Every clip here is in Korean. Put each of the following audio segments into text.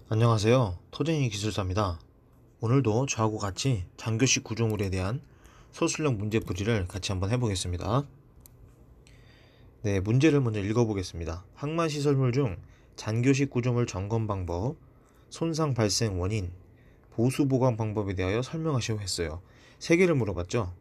안녕하세요. 토쟁이 기술사입니다. 오늘도 저하고 같이 잔교식 구조물에 대한 소수령 문제풀이를 같이 한번 해보겠습니다. 네, 문제를 먼저 읽어보겠습니다. 항만시설물 중 잔교식 구조물 점검 방법, 손상 발생 원인, 보수 보강 방법에 대하여 설명하시오 했어요. 세 개를 물어봤죠.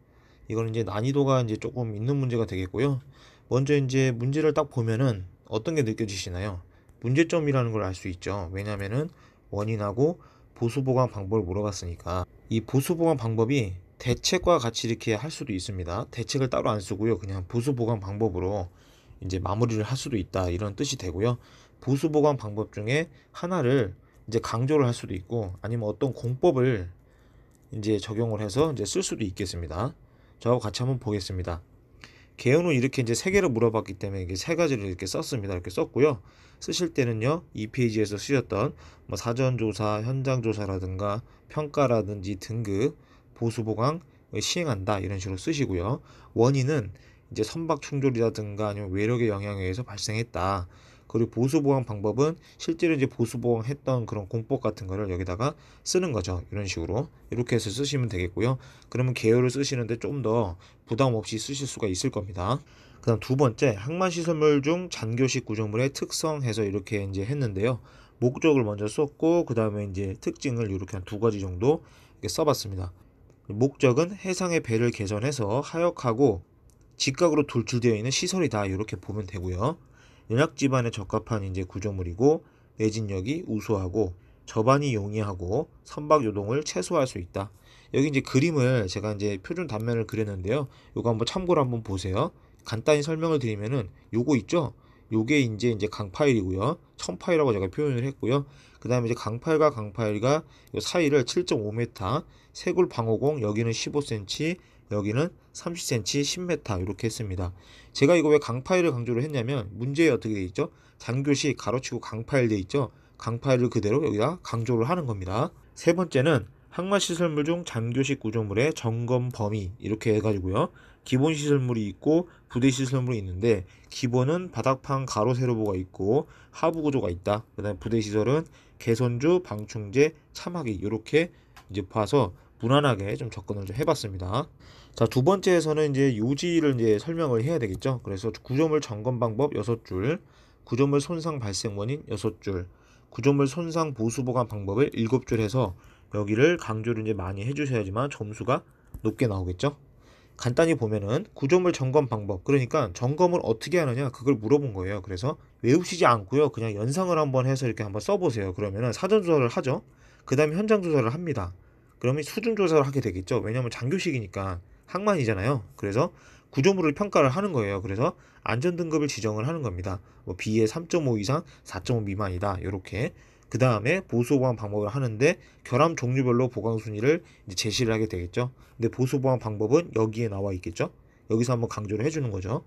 이거는 이제 난이도가 이제 조금 있는 문제가 되겠고요. 먼저 이제 문제를 딱 보면은 어떤 게 느껴지시나요? 문제점이라는 걸 알 수 있죠. 왜냐면은 원인하고 보수 보강 방법을 물어봤으니까. 이 보수 보강 방법이 대책과 같이 이렇게 할 수도 있습니다. 대책을 따로 안 쓰고요. 그냥 보수 보강 방법으로 이제 마무리를 할 수도 있다, 이런 뜻이 되고요. 보수 보강 방법 중에 하나를 이제 강조를 할 수도 있고, 아니면 어떤 공법을 이제 적용을 해서 이제 쓸 수도 있겠습니다. 저하고 같이 한번 보겠습니다. 개요는 이렇게 이제 세 개를 물어봤기 때문에 이게 세 가지를 이렇게 썼습니다. 이렇게 썼고요. 쓰실 때는요, 이 페이지에서 쓰셨던 뭐 사전조사, 현장조사라든가 평가라든지 등급, 보수보강을 시행한다, 이런 식으로 쓰시고요. 원인은 이제 선박 충돌이라든가 아니면 외력의 영향에 의해서 발생했다. 그리고 보수보강 방법은 실제로 이제 보수보강 했던 그런 공법 같은 거를 여기다가 쓰는 거죠. 이런 식으로 이렇게 해서 쓰시면 되겠고요. 그러면 개요를 쓰시는데 좀 더 부담 없이 쓰실 수가 있을 겁니다. 그다음 두 번째, 항만시설물 중 잔교식 구조물의 특성 해서 이렇게 이제 했는데요. 목적을 먼저 썼고, 그 다음에 이제 특징을 이렇게 한 두 가지 정도 이렇게 써봤습니다. 목적은 해상의 배를 개선해서 하역하고 직각으로 돌출되어 있는 시설이다, 이렇게 보면 되고요. 연약 지반에 적합한 이제 구조물이고, 내진력이 우수하고 저반이 용이하고 선박 요동을 최소화할 수 있다. 여기 이제 그림을 제가 이제 표준 단면을 그렸는데요. 요거 한번 참고로 한번 보세요. 간단히 설명을 드리면은 요거 있죠? 요게 이제 강파일이고요. 천파일이라고 제가 표현을 했고요. 그 다음에 이제 강파일과 강파일과 요 사이를 7.5m, 세골 방호공 여기는 15cm, 여기는 30cm, 10m 이렇게 했습니다. 제가 이거 왜 강파일을 강조를 했냐면, 문제에 어떻게 돼 있죠? 잔교식 가로치고 강파일 돼 있죠? 강파일을 그대로 여기다 강조를 하는 겁니다. 세 번째는 항만시설물 중 잔교식 구조물의 점검 범위, 이렇게 해가지고요. 기본 시설물이 있고 부대 시설물이 있는데, 기본은 바닥판 가로 세로보가 있고 하부 구조가 있다. 그 다음에 부대 시설은 개선주, 방충제, 참하기, 이렇게 이제 봐서 무난하게 좀 접근을 좀 해봤습니다. 자, 두 번째에서는 이제 요지를 이제 설명을 해야 되겠죠. 그래서 구조물 점검 방법 6줄, 구조물 손상 발생 원인 6줄, 구조물 손상 보수 보관 방법을 7줄 해서 여기를 강조를 이제 많이 해주셔야지만 점수가 높게 나오겠죠. 간단히 보면은 구조물 점검 방법, 그러니까 점검을 어떻게 하느냐 그걸 물어본 거예요. 그래서 외우시지 않고요, 그냥 연상을 한번 해서 이렇게 한번 써보세요. 그러면은 사전 조사를 하죠. 그 다음에 현장 조사를 합니다. 그러면 수준 조사를 하게 되겠죠. 왜냐하면 장교식이니까 항만이잖아요. 그래서 구조물을 평가를 하는 거예요. 그래서 안전 등급을 지정을 하는 겁니다. 뭐 B에 3.5 이상, 4.5 미만이다, 이렇게. 그 다음에 보수 보강 방법을 하는데 결함 종류별로 보강 순위를 이제 제시를 하게 되겠죠. 근데 보수 보강 방법은 여기에 나와 있겠죠. 여기서 한번 강조를 해주는 거죠.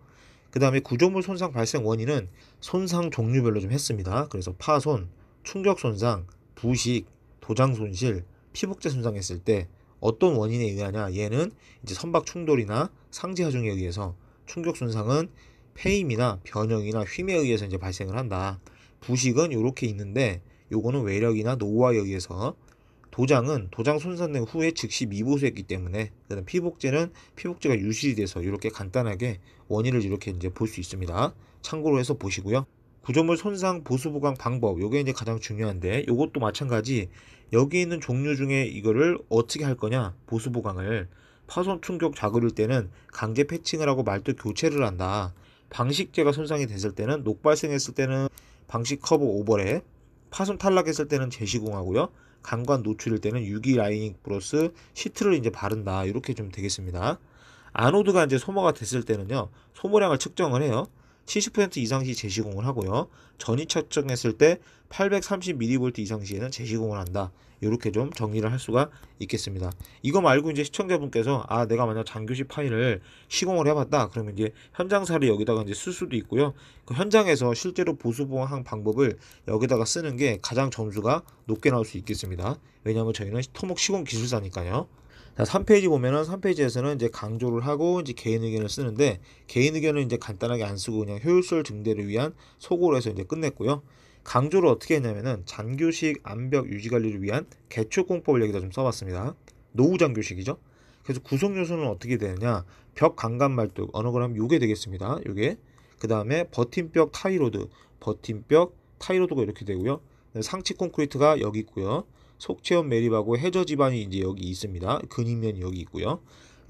그 다음에 구조물 손상 발생 원인은 손상 종류별로 좀 했습니다. 그래서 파손, 충격 손상, 부식, 도장 손실, 피복제 손상했을 때 어떤 원인에 의하냐, 얘는 이제 선박 충돌이나 상지 하중에 의해서, 충격 손상은 폐임이나 변형이나 휨에 의해서 이제 발생을 한다. 부식은 이렇게 있는데 요거는 외력이나 노후화에 의해서, 도장은 도장 손상된 후에 즉시 미보수했기 때문에, 그다음 피복제는 피복제가 유실이 돼서, 이렇게 간단하게 원인을 이렇게 이제 볼 수 있습니다. 참고로 해서 보시고요. 구조물 손상 보수 보강 방법, 요게 이제 가장 중요한데, 요것도 마찬가지. 여기 있는 종류 중에 이거를 어떻게 할 거냐, 보수 보강을 파손 충격 자극일 때는 강제 패칭을 하고 말뚝 교체를 한다. 방식제가 손상이 됐을 때는, 녹 발생했을 때는 방식 커브 오버랩, 파손 탈락했을 때는 재시공하고요. 강관 노출일 때는 유기 라이닝 플러스 시트를 이제 바른다, 이렇게 좀 되겠습니다. 아노드가 이제 소모가 됐을 때는요, 소모량을 측정을 해요. 70% 이상 시 재시공을 하고요. 전이 측정했을 때 830mV 이상 시에는 재시공을 한다. 이렇게 좀 정리를 할 수가 있겠습니다. 이거 말고 이제 시청자분께서 내가 만약 장교식 파일을 시공을 해봤다, 그러면 이제 현장 사례 여기다가 이제 쓸 수도 있고요. 그 현장에서 실제로 보수 보강 방법을 여기다가 쓰는 게 가장 점수가 높게 나올 수 있겠습니다. 왜냐하면 저희는 토목 시공 기술사니까요. 자, 3페이지 보면은 3페이지에서는 이제 강조를 하고 이제 개인 의견을 쓰는데 개인 의견을 이제 간단하게 안 쓰고 그냥 효율성 증대를 위한 소고로 해서 이제 끝냈고요. 강조를 어떻게 했냐면은 잔교식 암벽 유지 관리를 위한 개초 공법을 여기다 좀 써봤습니다. 노후 잔교식이죠. 그래서 구성 요소는 어떻게 되느냐? 벽 강간 말뚝 어느 거라면 요게 되겠습니다. 요게 그 다음에 버팀벽 타이로드, 버팀벽 타이로드가 이렇게 되고요. 상치 콘크리트가 여기 있고요. 속체원 매립하고 해저 지반이 이제 여기 있습니다. 근입면이 여기 있고요.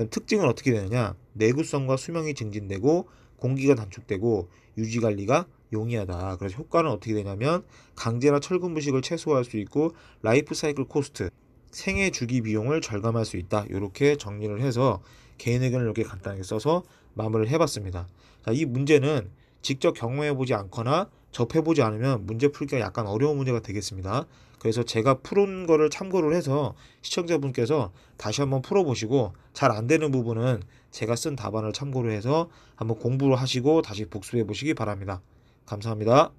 특징은 어떻게 되느냐? 내구성과 수명이 증진되고 공기가 단축되고 유지 관리가 용이하다. 그래서 효과는 어떻게 되냐면 강제나 철근 부식을 최소화할 수 있고 라이프 사이클 코스트 생애 주기 비용을 절감할 수 있다. 이렇게 정리를 해서 개인 의견을 이렇게 간단하게 써서 마무리를 해봤습니다. 자, 이 문제는 직접 경험해보지 않거나 접해보지 않으면 문제 풀기가 약간 어려운 문제가 되겠습니다. 그래서 제가 푸른 거를 참고를 해서 시청자분께서 다시 한번 풀어보시고 잘 안 되는 부분은 제가 쓴 답안을 참고로 해서 한번 공부를 하시고 다시 복습해 보시기 바랍니다. 감사합니다.